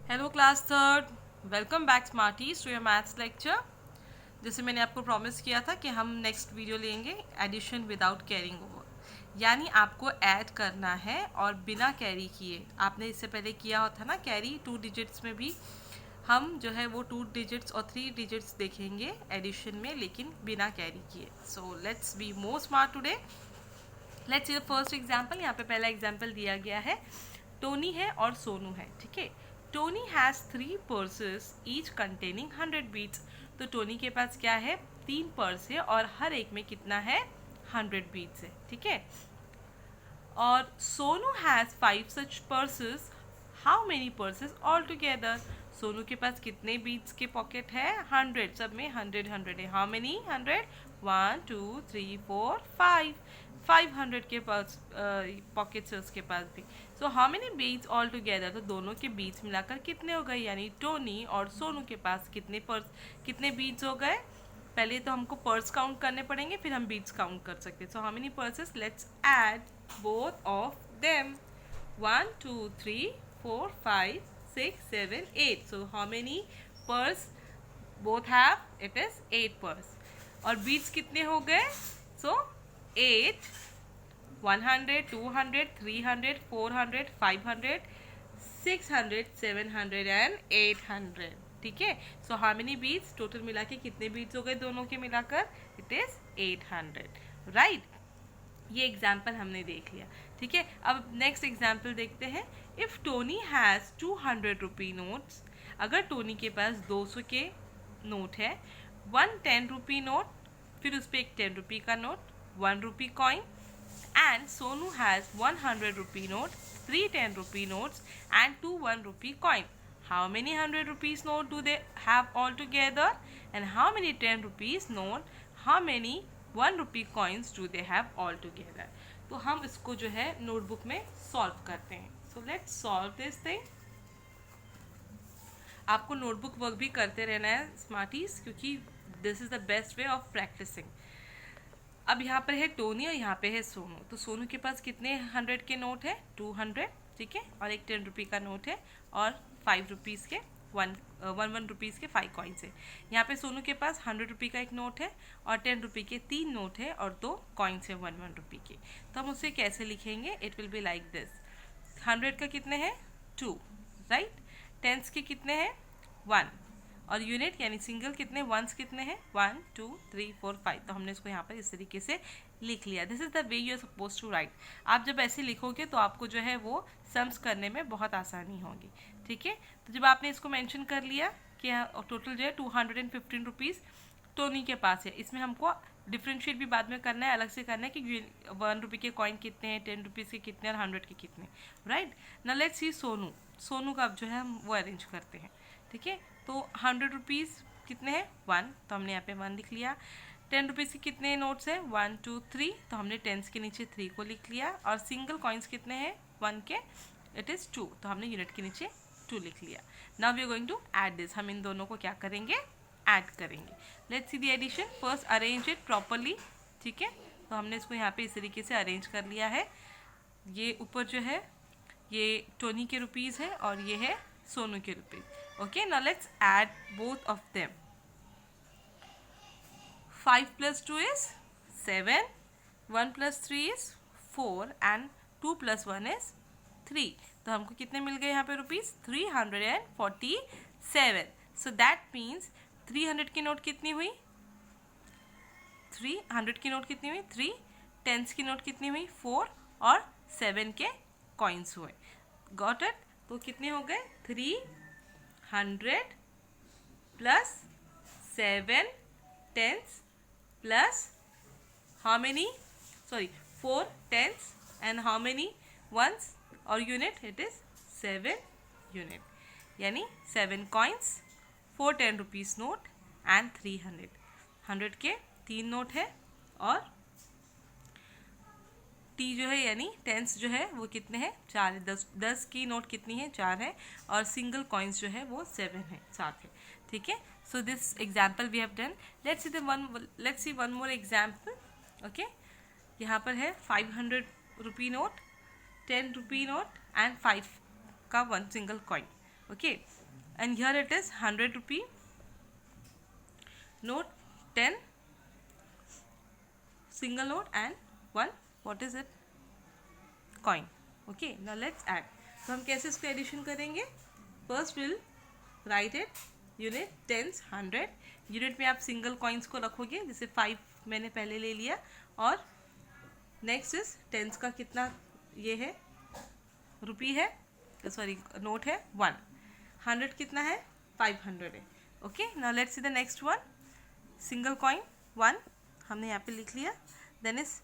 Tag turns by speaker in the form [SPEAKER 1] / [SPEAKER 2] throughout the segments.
[SPEAKER 1] Hello class third, welcome back smarties to your maths lecture. जैसे मैंने आपको promise किया था कि हम नेक्स्ट वीडियो लेंगे एडिशन विदाउट कैरिंग ओवर, यानी आपको ऐड करना है और बिना कैरी किए। आपने इससे पहले किया होता ना कैरी, 2 डिजिट्स में भी हम जो है वो 2 डिजिट्स और 3 डिजिट्स देखेंगे एडिशन में, लेकिन बिना कैरी किए। So let's be more smart today. Let's see the first example. यहाँ पे पहला एग्जाम्पल दिया गया है, टोनी है और सोनू है। ठीक है, Tony has 3 purses each containing 100 beats. तो टोनी के पास क्या है, 3 पर्स है और हर एक में कितना है, 100 बीट्स है। ठीक है, और Sonu has 5 such purses. How many purses all together? Sonu के पास कितने बीट्स के पॉकेट है, 100, सब में 100 है। How many 100? 1 2 3 4 5, 500 के पास पॉकेट्स है उसके पास भी। So how many beats all together? तो दोनों के बीट्स मिलाकर कितने हो गए, यानी टोनी और सोनू के पास कितने बीट्स हो गए। पहले तो हमको पर्स काउंट करने पड़ेंगे, फिर हम बीट्स काउंट कर सकते हैं। सो how many purses? Let's add both of them. 1 2 3 4 5 6 7 8. So how many purse both have? It is 8 purse. और beads कितने हो गए? So 8, 100, 200, 300, 400, 500, 600, 700 and 800. ठीक है, so how many beats? Total मिला के कितने बीट्स हो गए दोनों के मिलाकर? It is 800, right. ये एग्जाम्पल हमने देख लिया। ठीक है, अब नेक्स्ट एग्जाम्पल देखते हैं। If Tony has 200 rupee notes, अगर टोनी के पास 200 के नोट है, 1 10 रुपी नोट, फिर उस पर एक 10 रुपी का note, 1 rupee coin, and Sonu has 100 rupee note, 3 10 rupee notes and 2 1 rupee coin. How many 100 rupees note do they have all together? And how many 10 rupees note? How many 1 rupee coins do they have all together? तो हम इसको जो है notebook में solve करते हैं। So let's solve this thing. आपको notebook work भी करते रहना है स्मार्टीज, क्योंकि this is the best way of practising. अब यहाँ पर है टोनी और यहाँ पे है सोनू। तो सोनू के पास कितने 100 के नोट है? 200, ठीक है, और एक 10 रुपी का नोट है और 5 रुपीज़ के 1 रुपीज़ के 5 कॉइन्स है। यहाँ पे सोनू के पास 100 रुपी का एक नोट है और 10 रुपी के 3 नोट है और 2 कॉइन्स है 1 रुपी के। तो हम उसे कैसे लिखेंगे? It will be like this. 100 का कितने हैं? 2, राइट। टेंस के कितने हैं? 1, और यूनिट यानी सिंगल कितने, वंस कितने हैं? 1 2 3 4 5। तो हमने इसको यहाँ पर इस तरीके से लिख लिया। This is the way you are suppose to write. आप जब ऐसे लिखोगे तो आपको जो है वो सम्स करने में बहुत आसानी होगी। ठीक है, तो जब आपने इसको मेंशन कर लिया कि टोटल जो है 215 रुपीज़ टोनी के पास है, इसमें हमको डिफ्रेंशिएट भी बाद में करना है, अलग से करना है कि 1 रुपये के कॉइन कितने हैं, 10 रुपीज़ के कितने और 100 के कितने, राइट। ना लेट्स सी सोनू। सोनू का अब जो है हम वो अरेंज करते हैं। ठीक है, तो 100 रुपीज़ कितने हैं? 1, तो हमने यहाँ पे 1 लिख लिया। 10 रुपीज़ के कितने नोट्स हैं? 1 2 3, तो हमने टेंस के नीचे 3 को लिख लिया। और सिंगल कॉइन्स कितने हैं 1 के? इट इज़ 2, तो हमने यूनिट के नीचे 2 लिख लिया। Now we are going to add this. हम इन दोनों को क्या करेंगे? ऐड करेंगे। Let's see the addition. First arrange it properly. ठीक है, तो हमने इसको यहाँ पे इस तरीके से अरेंज कर लिया है। ये ऊपर जो है ये टोनी के रुपीज़ है और ये है सोनू के rupees. Okay, now let's add both of them. 5 plus 2 is 7, 1 plus 3 is 4 and 2 plus 1 is 3. तो हमको कितने मिल गए यहाँ पे रुपीज़? 347. सो दैट मीन्स 300 की नोट कितनी हुई? 300 की नोट कितनी हुई? 3, टेंस की नोट कितनी हुई? 4 और 7 के कॉइन्स हुए। Got it? तो कितने हो गए? 300 plus 7 tens plus how many, sorry, 4 tens and how many ones or unit? It is 7 unit, यानी 7 coins, 4 10 rupees note and 300। 100 के 3 नोट है और टी जो है यानी टेंस जो है वो कितने हैं? 4 है। 10 की नोट कितनी है? 4 है। और सिंगल कॉइन्स जो है वो 7 है, 7 है। ठीक है, so this example we have done. Let's see one more example. Okay, यहाँ पर है 500 rupee note, 10 rupee note and 5 का 1 single coin. Okay, and here it is 100 rupee note, 10 single note and 1 what is it coin. Okay, now let's add. तो हम कैसे इसको addition करेंगे? First will write it unit, tens, 100. Unit में आप single coins को रखोगे, जैसे 5 मैंने पहले ले लिया, और नेक्स्ट इज टेंस का कितना ये है रुपी है, सॉरी नोट है 1. 100 कितना है 500 है. Okay, now let's see the next one. Single coin 1 हमने यहाँ पे लिख लिया. Then is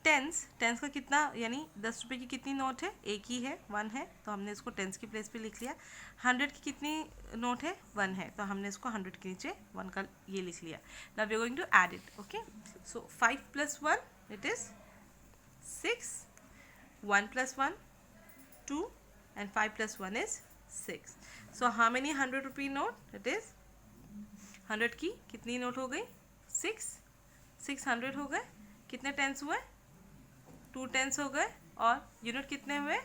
[SPEAKER 1] tense. टेंस का कितना, यानी 10 रुपये की कितनी नोट है, एक ही है 1 है, तो हमने इसको टेंस की प्लेस पे लिख लिया. 100 की कितनी नोट है 1 है, तो हमने इसको 100 के नीचे 1 का ये लिख लिया. Now we are going to add it. Okay, so 5 + 1 it is 6, 1 + 1 2 and 5 + 1 is 6. So how many 100 rupee note? It is 100 की कितनी नोट हो गई 6, 600 हो गए. कितने टेंस हुए 2 टेंस हो गए, और यूनिट कितने हुए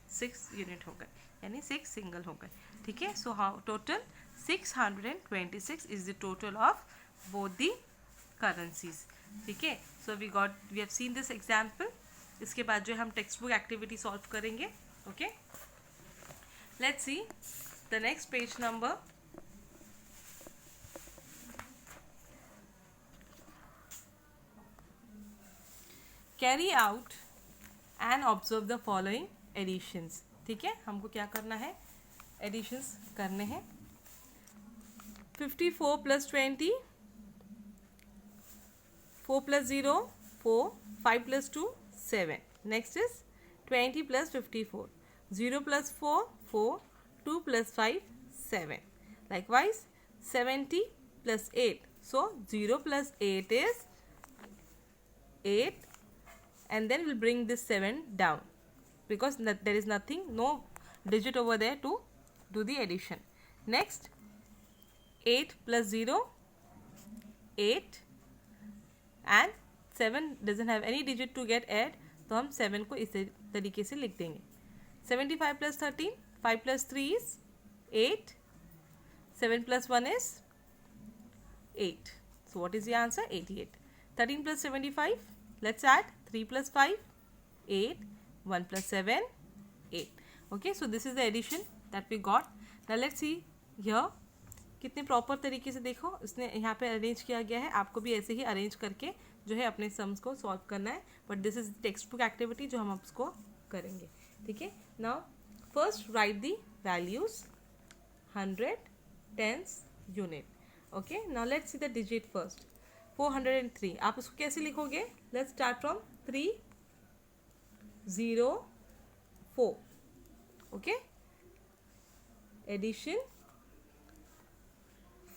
[SPEAKER 1] 6 यूनिट हो गए, यानी 6 सिंगल हो गए. ठीक है, so how total 626 is the total of both the currencies. ठीक है, so we have seen this example. इसके बाद जो हम टेक्स्ट बुक एक्टिविटी सॉल्व करेंगे. Okay, let's see the next page number. Carry out and observe the following additions. ठीक है, हमको क्या करना है, additions करने हैं. 54 + 20, 4 + 0 4, 5 + 2 7. Next is 20 + 54, 0 + 4 4, 2 + 5 7. Likewise 70 + 8. So 0 + 8 is 8, and then we'll bring this 7 down because there is nothing, no digit over there to do the addition. Next 8 + 0 8, and 7 doesn't have any digit to get add, तो हम 7 को इस तरीके से लिख देंगे. 75 + 13, 5 + 3 is 8, 7 + 1 is 8. So what is the answer? 88. 13 + 75, let's add 3 + 5 8, 1 + 7 8. Okay, so this is the addition that we got. Now let's see here कितने proper तरीके से, देखो इसने यहाँ पे अरेंज किया गया है. आपको भी ऐसे ही अरेंज करके जो है अपने सम्स को सॉल्व करना है, but this is text book activity जो हम उसको करेंगे. ठीक है, now first write the values 100 tens unit. Okay, now let's see the digit first. 403 आप उसको कैसे लिखोगे? Let's start from 3 0 4. Okay, addition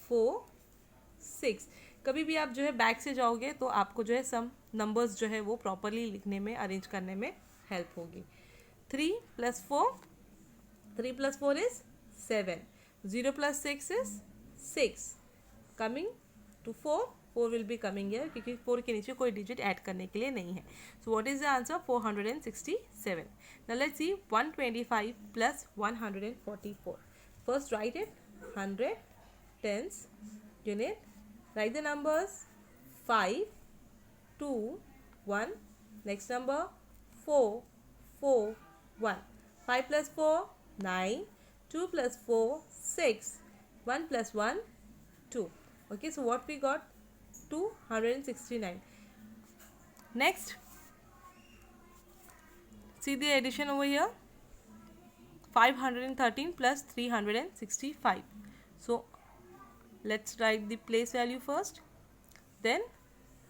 [SPEAKER 1] 4 6. कभी भी आप जो है बैक से जाओगे तो आपको जो है सम नंबर्स जो है वो प्रॉपरली लिखने में, अरेंज करने में हेल्प होगी. 3 + 4, 3 + 4 is 7, 0 + 6 is 6. Coming to 4, 4 will be coming here क्योंकि 4 के नीचे कोई डिजिट ऐड करने के लिए नहीं है. So what is the answer? 467. Now let's C 125 + 144. First right it 100 tens unit. Write the numbers 5 2 1. Next number 4 4 1. 5 + 4 9, 2 + 4 6, 1 + 1 2. Okay, so what we got? 269. Next, see the addition over here. 513 + 365. So let's write the place value first, then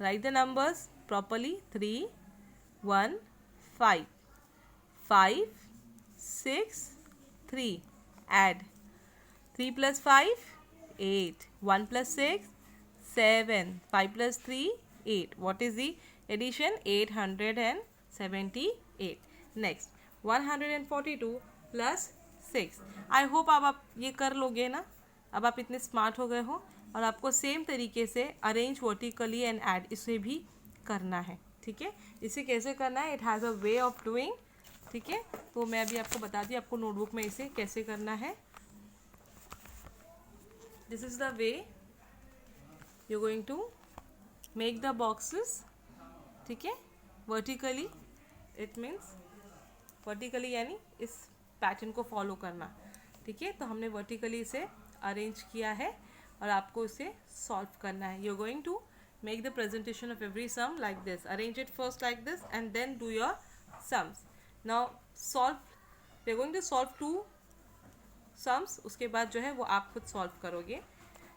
[SPEAKER 1] write the numbers properly. 3 1 5 5 6 3. Add 3 + 5 8, 1 + 6 7, 5 + 3 8. What is the addition? 878. Next 142 + 6. I hope आप ये कर लोगे ना. अब आप इतने smart हो गए हो और आपको सेम तरीके से अरेंज वर्टिकली एंड ऐड इसे भी करना है. ठीक है, इसे कैसे करना है? It has a way of doing. ठीक है, तो मैं अभी आपको बता दी आपको नोटबुक में इसे कैसे करना है. This is the way you going to make the boxes, ठीक है, वर्टिकली, इट मीन्स वर्टिकली यानी इस पैटर्न को फॉलो करना, ठीक है। तो हमने वर्टिकली इसे अरेंज किया है और आपको इसे सॉल्व करना है। You are going to make the presentation of every sum like this, arrange it first like this and then do your sums. Now solve, we are going to solve 2 sums, उसके बाद जो है वो आप खुद solve करोगे,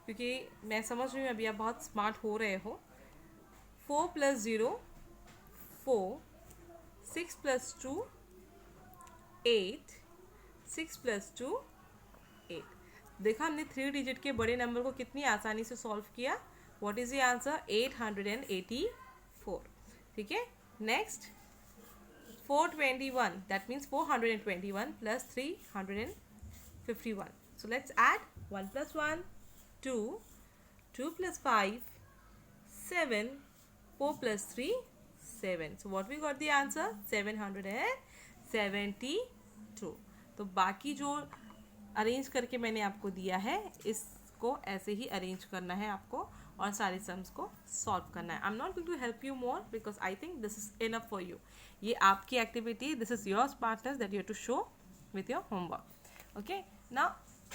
[SPEAKER 1] क्योंकि मैं समझ रही हूँ अभी आप बहुत स्मार्ट हो रहे हो। 4 + 0 4, 6 + 2 8, 6 + 2 8। देखा हमने 3 डिजिट के बड़े नंबर को कितनी आसानी से सॉल्व किया। What is the answer? 884, ठीक है। Next 421, that means 421 + 351। So let's add 1 + 1 2, 2 + 5 7, 4 + 3 7। So what we got the answer? 772। तो बाकी जो अरेंज करके मैंने आपको दिया है इसको ऐसे ही अरेंज करना है आपको और सारे सम्स को सॉल्व करना है। I am not going to help you more because I think this is enough for you. ये आपकी activity, this is your smartness that you to show with your homework. Okay, now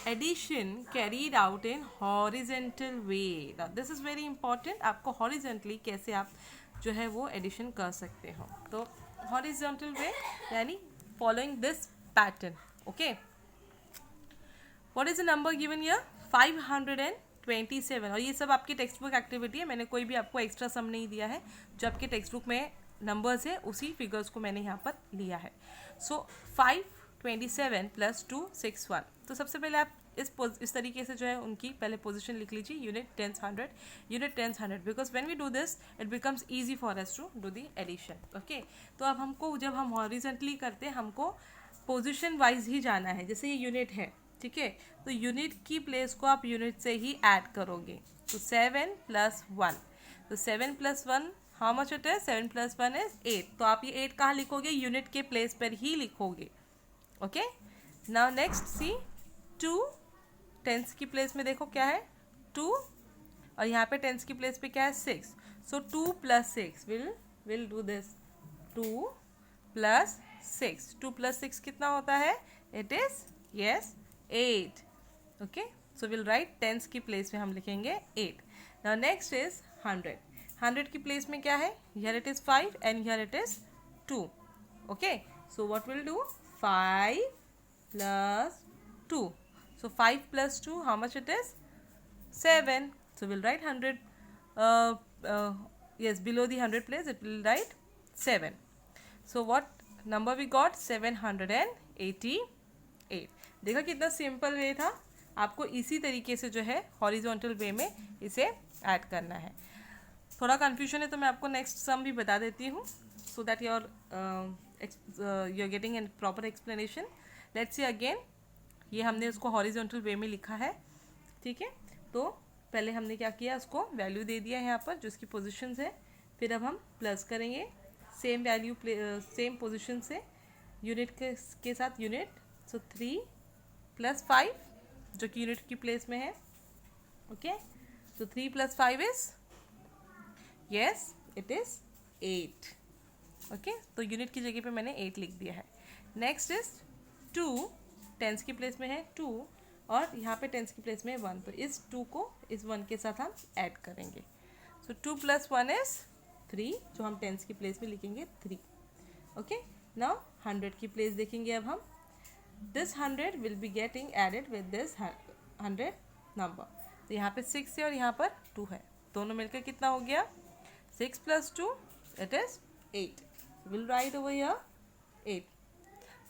[SPEAKER 1] addition carried out in horizontal way. This is very important. आपको horizontally कैसे आप जो है वो addition कर सकते हो। तो हॉरिजॉन्टल वे यानी following this pattern. Okay, what is the number given here? 527। और ये सब आपकी टेक्स्ट बुक एक्टिविटी है, मैंने कोई भी आपको एक्स्ट्रा सम नहीं दिया है। जो आपके टेक्स्ट बुक में नंबर्स है उसी फिगर्स को मैंने यहाँ पर लिया है। सो 527 + 2 61। तो सबसे पहले आप इस तरीके से जो है उनकी पहले पोजीशन लिख लीजिए, unit tens 100, unit tens 100, because when we do this it becomes easy for us to do the addition. Okay, तो अब हमको जब हम हॉरिजॉन्टली करते हैं हमको पोजीशन वाइज ही जाना है। जैसे ये यूनिट है, ठीक है, तो यूनिट की प्लेस को आप यूनिट से ही ऐड करोगे। तो 7 + 1, तो 7 + 1 how much it is? 7 + 1 is 8। तो आप ये 8 कहाँ लिखोगे? यूनिट के प्लेस पर ही लिखोगे। ओके, नाउ नेक्स्ट सी 2, टेंस की प्लेस में देखो क्या है 2, और यहाँ पे टेंस की प्लेस पे क्या है 6। सो 2 + 6 विल डू दिस, 2 + 6, 2 + 6 कितना होता है? It is yes 8। Okay, so will write tens की प्लेस में हम लिखेंगे 8। नाउ नेक्स्ट इज 100, 100 की प्लेस में क्या है? Here it is 5 and here it is 2। Okay, so what will do? 5 + 2। So 5 + 2, how much it is? 7. So we'll write 100. Yes, below the 100 place it will write 7. So what number we got? 788. देखा कितना simple way था। आपको इसी तरीके से जो है horizontal वे में इसे ऐड करना है। थोड़ा कन्फ्यूजन है तो मैं आपको नेक्स्ट सम भी बता देती हूँ, so that you are getting an proper explanation. Let's see again, ये हमने उसको हॉरिजॉन्टल वे में लिखा है, ठीक है। तो पहले हमने क्या किया, उसको वैल्यू दे दिया है यहाँ पर जो उसकी पोजीशंस है। फिर अब हम प्लस करेंगे सेम वैल्यू सेम पोजीशन से यूनिट के साथ यूनिट। सो 3 + 5 जो कि यूनिट की प्लेस में है। Okay, so 3 + 5 is yes it is 8। Okay, तो यूनिट की जगह पे मैंने 8 लिख दिया है। नेक्स्ट इज 2, टेंस की प्लेस में है 2 और यहाँ पे टेंस की प्लेस में 1। तो इस 2 को इस 1 के साथ हम ऐड करेंगे। सो 2 + 1 इज 3, जो हम टेंस की प्लेस में लिखेंगे 3। ओके, नाउ 100 की प्लेस देखेंगे अब हम। This 100 will be getting added with this 100 number. तो यहाँ पे 6 है और यहाँ पर 2 है, दोनों मिलकर कितना हो गया? 6 + 2 it is 8। Will write over here 8.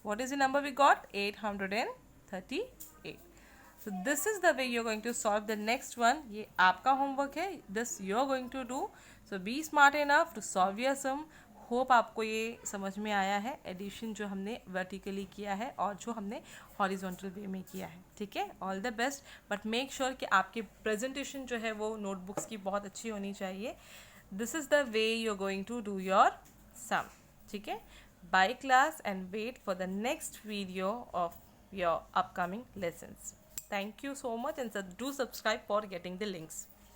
[SPEAKER 1] What is the number we got? 838. So this is the way you're going to solve the next one. ये आपका homework है, this you're going to do. So be smart enough to solve your sum. Hope आपको ये समझ में आया है addition जो हमने वर्टिकली किया है और जो हमने हॉरिजॉन्टल वे में किया है, ठीक है। All the best, but make sure कि आपकी प्रेजेंटेशन जो है वो नोटबुक्स की बहुत अच्छी होनी चाहिए। This is the way you are going to do your sum, ठीक है। Bye class and wait for the next video of your upcoming lessons. Thank you so much and do subscribe for getting the links.